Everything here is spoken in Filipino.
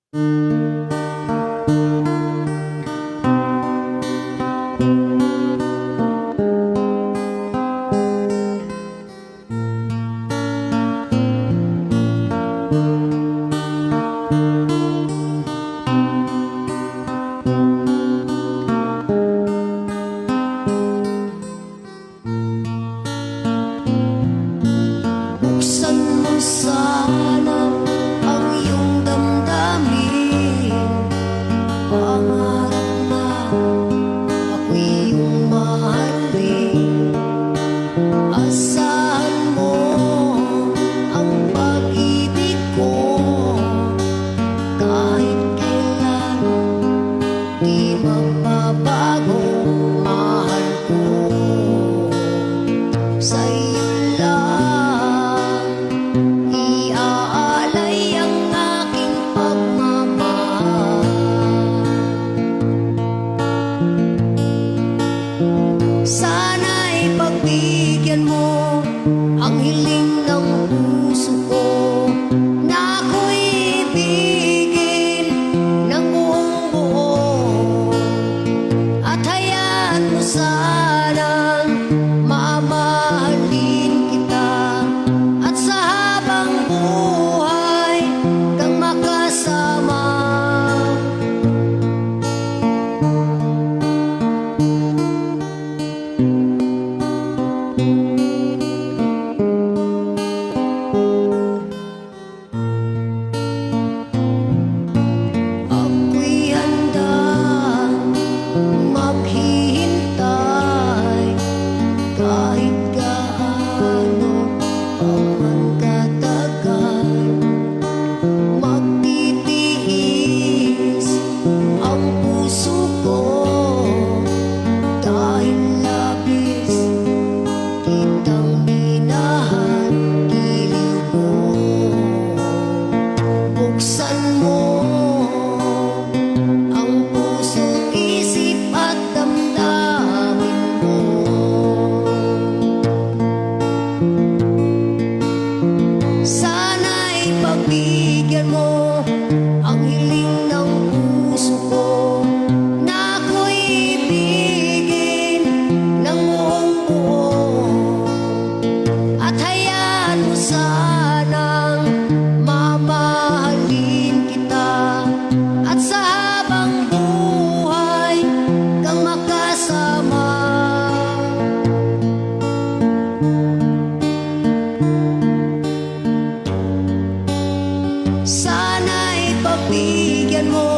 Buksan mo sana ang iyong damdamin. Pangarap na ako'y iyong mahalin. Asahan mo ang pag-ibig ko. Kahit kailan di magbabago, mahal ko. Sa iyo lang iaalay ang aking pagmamahal. Sana'y pagbigyan mo ang hiling ng puso ko, na ako'y ibigin ng buong buo. At hayaan mo sanang mamahalin kita, at sa habang buhay kang makasama. Ako'y handang maghihintay kahit gaano pa man katagal. Magtitiis ang puso ko dahil labis kitang minahal. Giliw ko, buksan mo ang puso, isip at damdamin mo. Sana'y pagbigyan mo ang hiling ng puso ko, na ako'y ibigin ng buong buo. At hayaan mo sanang mamahalin kita, at sa habang buhay kang makasama. Sana'y pagbigyan mo